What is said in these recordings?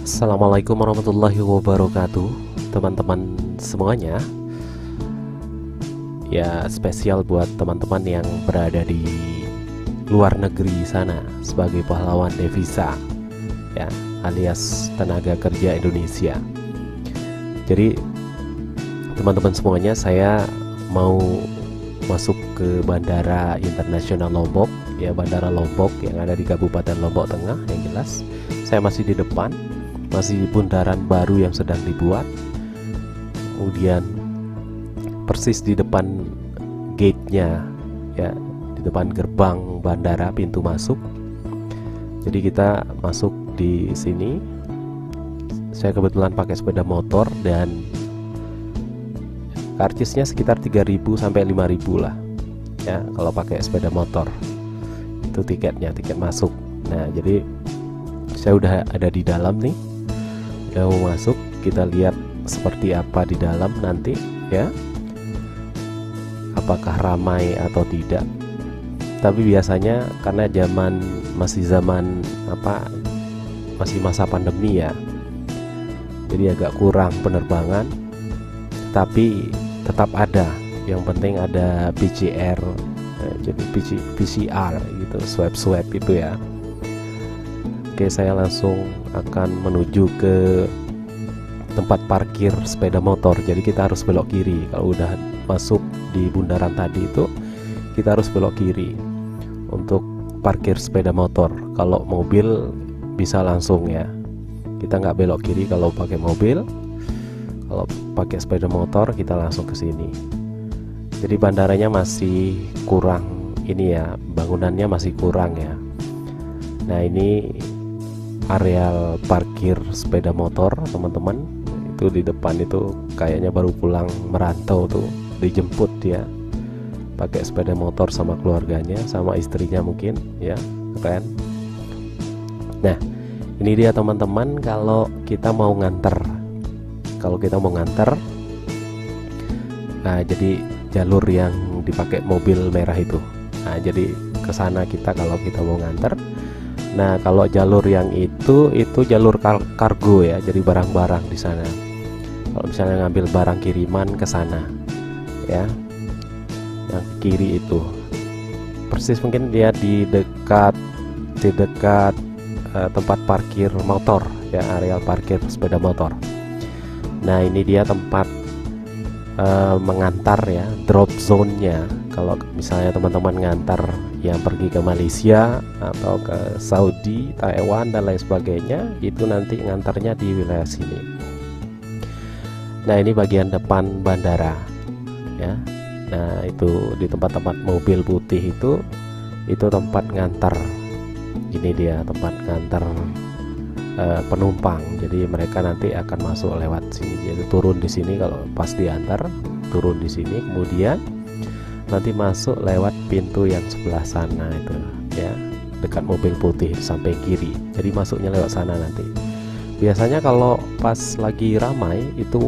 Assalamualaikum warahmatullahi wabarakatuh, teman-teman semuanya. Ya, spesial buat teman-teman yang berada di luar negeri sana sebagai pahlawan devisa, ya, alias tenaga kerja Indonesia. Jadi, teman-teman semuanya, saya mau masuk ke Bandara Internasional Lombok, ya, Bandara Lombok yang ada di Kabupaten Lombok Tengah. Yang jelas, saya masih di depan, masih bundaran baru yang sedang dibuat. Kemudian persis di depan gate-nya, ya, di depan gerbang bandara, pintu masuk. Jadi kita masuk di sini. Saya kebetulan pakai sepeda motor dan karcisnya sekitar 3.000 sampai 5.000 lah, ya, kalau pakai sepeda motor. Itu tiketnya, tiket masuk. Nah, jadi saya udah ada di dalam nih, udah mau masuk. Kita lihat seperti apa di dalam nanti, ya, apakah ramai atau tidak. Tapi biasanya karena masih zaman masih masa pandemi, ya, jadi agak kurang penerbangan, tapi tetap ada. Yang penting ada PCR, jadi PCR gitu, swab itu, ya. Oke, saya langsung akan menuju ke tempat parkir sepeda motor. Jadi kita harus belok kiri. Kalau udah masuk di bundaran tadi itu, kita harus belok kiri untuk parkir sepeda motor. Kalau mobil bisa langsung, ya, kita nggak belok kiri kalau pakai mobil. Kalau pakai sepeda motor kita langsung ke sini. Jadi bandaranya masih kurang ini, ya, bangunannya masih kurang, ya. Nah, ini areal parkir sepeda motor, teman-teman. Itu di depan itu kayaknya baru pulang merantau tuh, dijemput dia pakai sepeda motor sama keluarganya, sama istrinya mungkin, ya, keren. Nah, ini dia teman-teman, kalau kita mau nganter, nah, jadi jalur yang dipakai mobil merah itu. Nah, jadi ke sana kita kalau kita mau nganter. Nah, kalau jalur yang itu jalur kargo, ya, jadi barang-barang di sana. Kalau misalnya ngambil barang kiriman ke sana, ya, yang kiri itu persis mungkin dia di dekat tempat parkir motor, ya, areal parkir sepeda motor. Nah, ini dia tempat mengantar, ya, drop zone-nya. Kalau misalnya teman-teman ngantar yang pergi ke Malaysia atau ke Saudi, Taiwan dan lain sebagainya, itu nanti ngantarnya di wilayah sini. Nah, ini bagian depan bandara, ya. Nah, itu di tempat-tempat mobil putih itu tempat ngantar. Ini dia tempat ngantar penumpang. Jadi mereka nanti akan masuk lewat sini. Jadi turun di sini kalau pas diantar, turun di sini, kemudian nanti masuk lewat pintu yang sebelah sana itu, ya, dekat mobil putih samping kiri. Jadi masuknya lewat sana nanti. Biasanya kalau pas lagi ramai itu,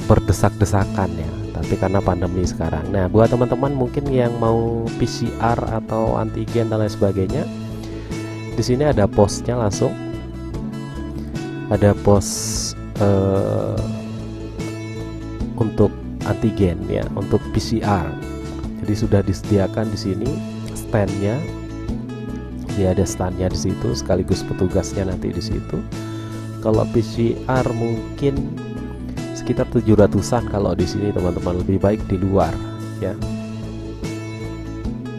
berdesak-desakan, ya. Tapi karena pandemi sekarang. Nah, buat teman-teman mungkin yang mau PCR atau antigen dan lain sebagainya, di sini ada posnya langsung. Ada pos untuk antigen, ya, untuk PCR. Jadi sudah disediakan di sini standnya. Dia ada standnya di situ, sekaligus petugasnya nanti di situ. Kalau PCR mungkin sekitar 700-an kalau di sini, teman-teman. Lebih baik di luar, ya.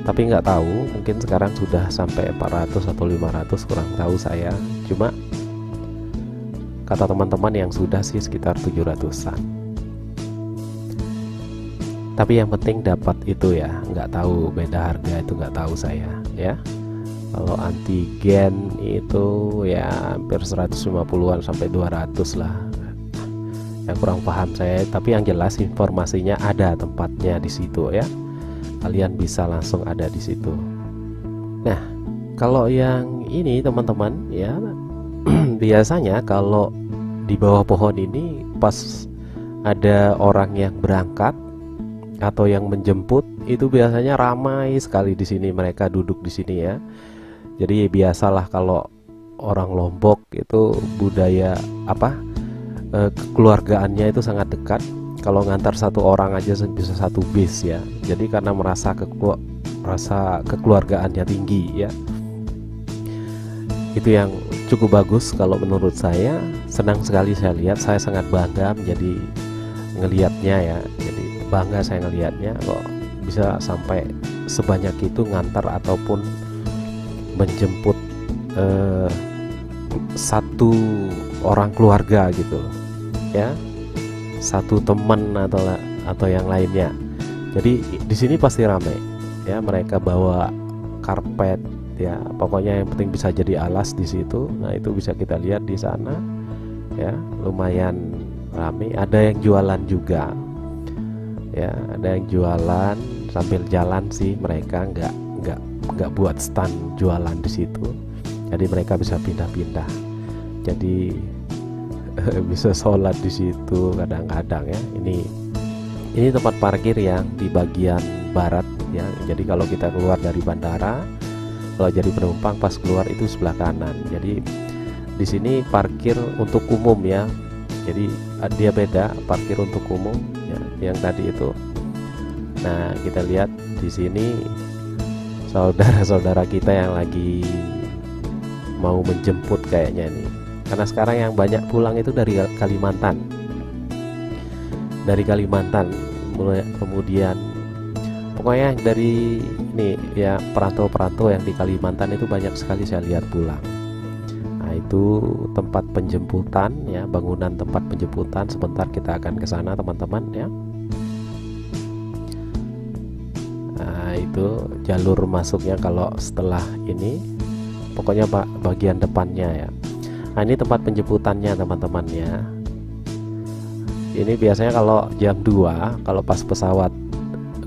Tapi nggak tahu, mungkin sekarang sudah sampai 400 atau 500, kurang tahu saya. Cuma kata teman-teman yang sudah sih sekitar 700-an. Tapi yang penting dapat itu, ya, nggak tahu beda harga itu, nggak tahu saya, ya. Kalau antigen itu ya hampir 150-an sampai 200 lah, yang kurang paham saya. Tapi yang jelas informasinya ada tempatnya di situ, ya, kalian bisa langsung ada di situ. Nah, kalau yang ini teman-teman, ya, biasanya kalau di bawah pohon ini pas ada orang yang berangkat atau yang menjemput, itu biasanya ramai sekali di sini, mereka duduk di sini, ya. Jadi biasalah kalau orang Lombok itu budaya apa, kekeluargaannya itu sangat dekat. Kalau ngantar satu orang aja bisa satu bis ya. Jadi karena merasa kekeluargaannya tinggi ya. Itu yang cukup bagus kalau menurut saya. Senang sekali saya lihat, saya sangat bangga menjadi ngelihatnya ya. Jadi bangga saya ngelihatnya kok bisa sampai sebanyak itu ngantar ataupun menjemput satu orang keluarga gitu ya, satu teman atau yang lainnya. Jadi di sini pasti ramai ya, mereka bawa karpet ya, pokoknya yang penting bisa jadi alas di situ. Nah itu bisa kita lihat di sana ya, lumayan ramai. Ada yang jualan juga ya, ada yang jualan sambil jalan sih, mereka nggak buat stand jualan di situ. Jadi mereka bisa pindah-pindah. Jadi bisa sholat di situ kadang-kadang ya. Ini tempat parkir yang di bagian barat ya. Jadi kalau kita keluar dari bandara, kalau jadi penumpang pas keluar itu sebelah kanan. Jadi di sini parkir untuk umum ya. Jadi dia beda, parkir untuk umum ya, yang tadi itu. Nah kita lihat di sini saudara-saudara kita yang lagi mau menjemput kayaknya nih, karena sekarang yang banyak pulang itu dari Kalimantan, kemudian pokoknya dari ini ya, perantau-perantau yang di Kalimantan itu banyak sekali saya lihat pulang. Nah itu tempat penjemputan ya, bangunan tempat penjemputan. Sebentar kita akan ke sana teman-teman ya. Nah itu jalur masuknya kalau setelah ini, pokoknya bagian depannya ya. Nah ini tempat penjemputannya teman-teman ya. Ini biasanya kalau jam 2, kalau pas pesawat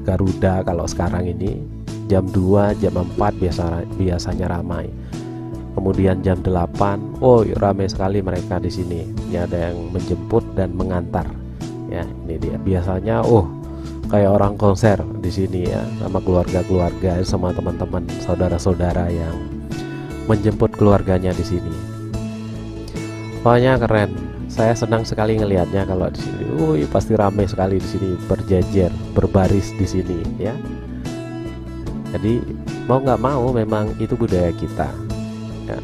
Garuda, kalau sekarang ini jam 2, jam 4 biasanya ramai. Kemudian jam 8, oh ramai sekali mereka di sini. Ini ada yang menjemput dan mengantar. Ya, ini dia. Biasanya kayak orang konser di sini ya, sama keluarga-keluarga, sama teman-teman, saudara-saudara yang menjemput keluarganya di sini. Pokoknya keren. Saya senang sekali ngelihatnya kalau di sini. Pasti ramai sekali di sini, berjejer, berbaris di sini ya. Jadi mau nggak mau memang itu budaya kita ya.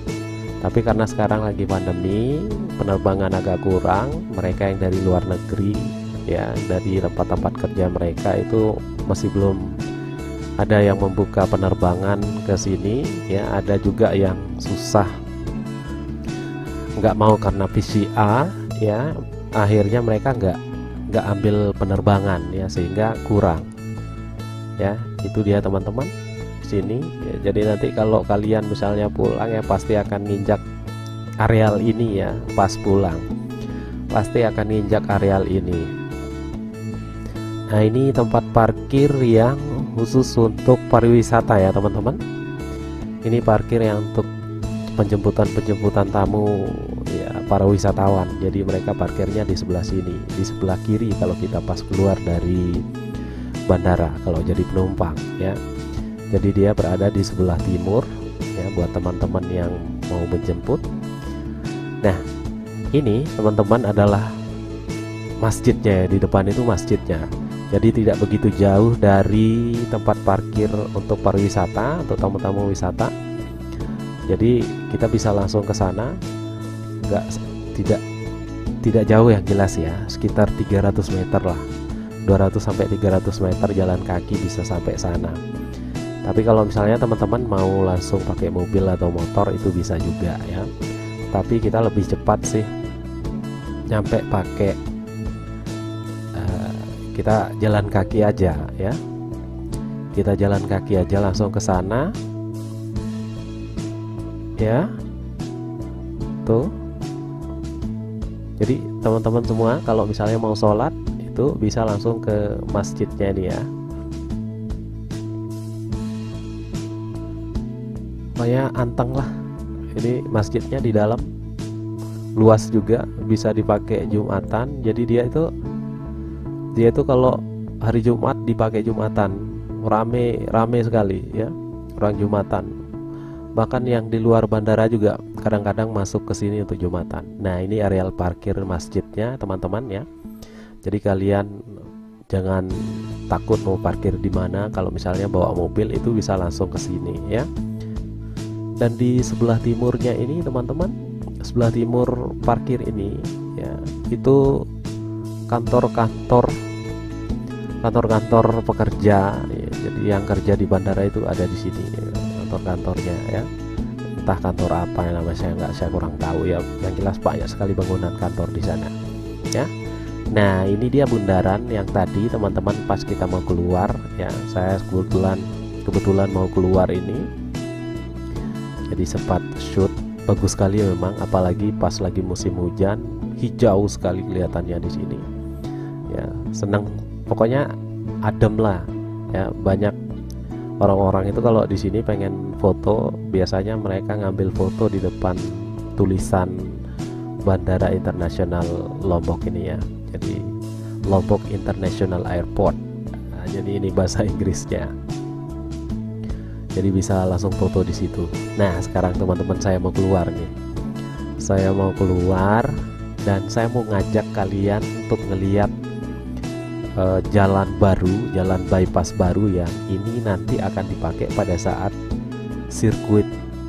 Tapi karena sekarang lagi pandemi, penerbangan agak kurang. Mereka yang dari luar negeri ya, dari tempat-tempat kerja mereka itu masih belum ada yang membuka penerbangan ke sini ya. Ada juga yang susah, nggak mau karena PCR ya, akhirnya mereka nggak ambil penerbangan ya, sehingga kurang ya. Itu dia teman-teman di sini ya. Jadi nanti kalau kalian misalnya pulang ya, pasti akan nginjak areal ini ya. Pas pulang pasti akan nginjak areal ini. Nah ini tempat parkir yang khusus untuk pariwisata ya teman-teman. Ini parkir yang untuk penjemputan tamu ya, para wisatawan. Jadi mereka parkirnya di sebelah sini, di sebelah kiri kalau kita pas keluar dari bandara kalau jadi penumpang ya. Jadi dia berada di sebelah timur ya, buat teman-teman yang mau menjemput. Nah ini teman-teman adalah masjidnya ya, di depan itu masjidnya. Jadi tidak begitu jauh dari tempat parkir untuk pariwisata, untuk tamu-tamu wisata. Jadi kita bisa langsung ke sana, tidak jauh yang jelas ya, sekitar 300 meter lah, 200 sampai 300 meter jalan kaki bisa sampai sana. Tapi kalau misalnya teman-teman mau langsung pakai mobil atau motor itu bisa juga ya. Tapi kita lebih cepat sih nyampe pakai kita jalan kaki aja ya. Kita jalan kaki aja langsung ke sana. Ya tuh. Jadi teman-teman semua kalau misalnya mau sholat itu bisa langsung ke masjidnya nih ya. Pokoknya anteng lah. Ini masjidnya di dalam, luas juga, bisa dipakai Jumatan. Jadi dia itu kalau hari Jumat dipakai Jumatan, rame sekali ya, orang Jumatan. Bahkan yang di luar bandara juga kadang-kadang masuk ke sini untuk Jumatan. Nah, ini areal parkir masjidnya teman-teman ya. Jadi kalian jangan takut mau parkir di mana. Kalau misalnya bawa mobil itu bisa langsung ke sini ya. Dan di sebelah timurnya ini teman-teman, sebelah timur parkir ini ya, itu kantor-kantor pekerja ya. Jadi yang kerja di bandara itu ada di sini ya, kantor-kantornya ya. Entah kantor apa yang namanya saya kurang tahu ya. Yang jelas banyak sekali bangunan kantor di sana ya. Nah, ini dia bundaran yang tadi teman-teman pas kita mau keluar ya. Saya kebetulan mau keluar ini, jadi sempat shoot. Bagus sekali memang, apalagi pas lagi musim hujan, hijau sekali kelihatannya di sini ya. Senang, pokoknya adem lah ya. Banyak orang-orang itu kalau di sini pengen foto, biasanya mereka ngambil foto di depan tulisan Bandara Internasional Lombok ini ya. Jadi Lombok International Airport. Nah, jadi ini bahasa Inggrisnya. Jadi bisa langsung foto di situ. Nah, sekarang teman-teman saya mau keluar nih. Saya mau keluar dan saya mau ngajak kalian untuk ngeliat jalan baru, jalan bypass baru yang ini nanti akan dipakai pada saat sirkuit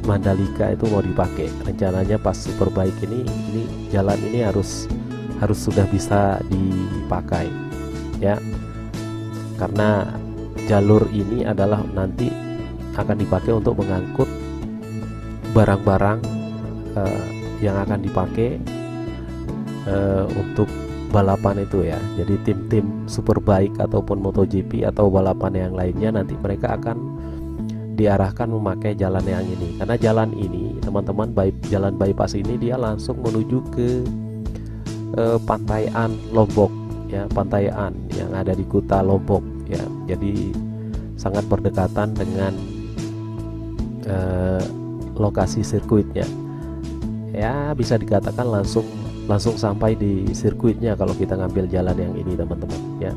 Mandalika itu mau dipakai. Rencananya pas Superbike ini jalan ini harus sudah bisa dipakai ya, karena jalur ini adalah nanti akan dipakai untuk mengangkut barang-barang yang akan dipakai untuk balapan itu ya. Jadi tim-tim Superbike ataupun MotoGP atau balapan yang lainnya nanti mereka akan diarahkan memakai jalan yang ini, karena jalan ini teman-teman, jalan bypass ini dia langsung menuju ke Pantaian Lombok ya, Pantaian yang ada di Kuta Lombok ya. Jadi sangat berdekatan dengan lokasi sirkuitnya ya, bisa dikatakan langsung sampai di sirkuitnya kalau kita ngambil jalan yang ini teman-teman ya.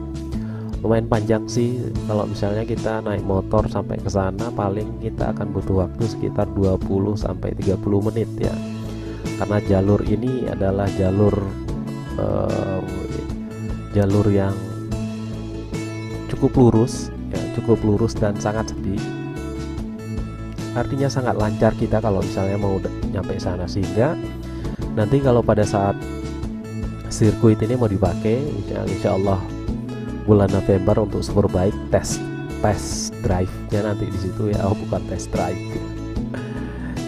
Lumayan panjang sih, kalau misalnya kita naik motor sampai ke sana paling kita akan butuh waktu sekitar 20 sampai 30 menit ya. Karena jalur ini adalah jalur yang cukup lurus ya, cukup lurus dan sangat sepi. Artinya sangat lancar kita kalau misalnya mau nyampe sana, sehingga nanti kalau pada saat sirkuit ini mau dipakai, insya Allah bulan November untuk Superbike test drive-nya nanti di situ ya. Oh, bukan test drive.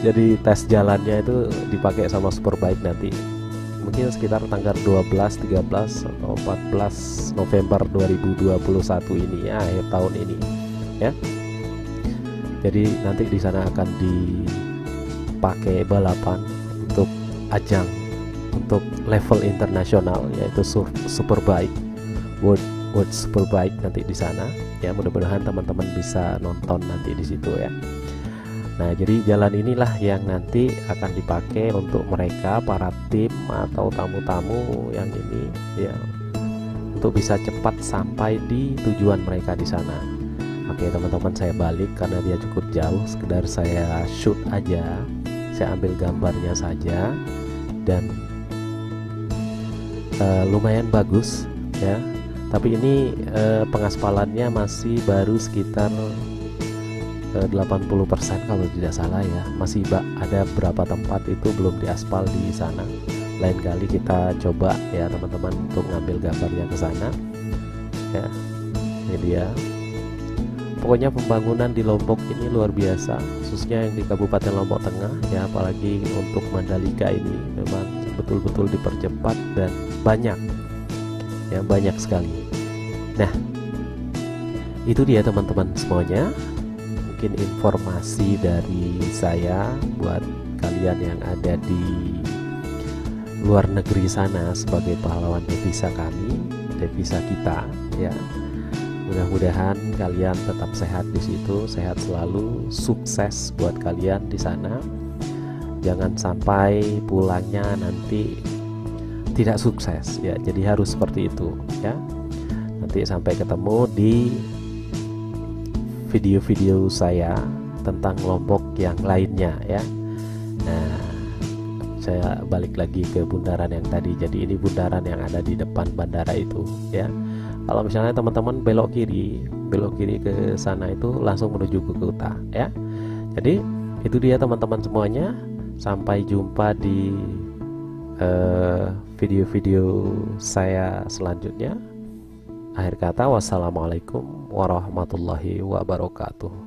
Jadi tes jalannya itu dipakai sama Superbike nanti. Mungkin sekitar tanggal 12, 13 atau 14 November 2021 ini ya, akhir tahun ini ya. Jadi nanti di sana akan dipakai balapan untuk ajang untuk level internasional, yaitu Superbike World Superbike nanti di sana ya. Mudah-mudahan teman-teman bisa nonton nanti di situ ya. Nah, jadi jalan inilah yang nanti akan dipakai untuk mereka para tim atau tamu-tamu yang ini ya, untuk bisa cepat sampai di tujuan mereka di sana. Oke teman-teman, saya balik karena dia cukup jauh, sekedar saya shoot aja, saya ambil gambarnya saja, dan lumayan bagus ya. Tapi ini pengaspalannya masih baru sekitar 80% kalau tidak salah ya. Masih ada beberapa tempat itu belum diaspal di sana. Lain kali kita coba ya teman-teman untuk ngambil gambarnya ke sana ya. Ini dia. Pokoknya pembangunan di Lombok ini luar biasa, khususnya yang di Kabupaten Lombok Tengah ya, apalagi untuk Mandalika ini memang betul-betul dipercepat dan banyak ya, banyak sekali. Nah, itu dia teman-teman semuanya, mungkin informasi dari saya buat kalian yang ada di luar negeri sana sebagai pahlawan devisa kami, devisa kita ya. Mudah-mudahan kalian tetap sehat di situ, sehat selalu, sukses buat kalian di sana. Jangan sampai pulangnya nanti tidak sukses ya. Jadi harus seperti itu ya. Nanti sampai ketemu di video-video saya tentang Lombok yang lainnya ya. Nah, saya balik lagi ke bundaran yang tadi. Jadi ini bundaran yang ada di depan bandara itu ya. Kalau misalnya teman-teman belok kiri ke sana itu langsung menuju ke kota ya. Jadi itu dia teman-teman semuanya. Sampai jumpa di video-video saya selanjutnya. Akhir kata, wassalamualaikum warahmatullahi wabarakatuh.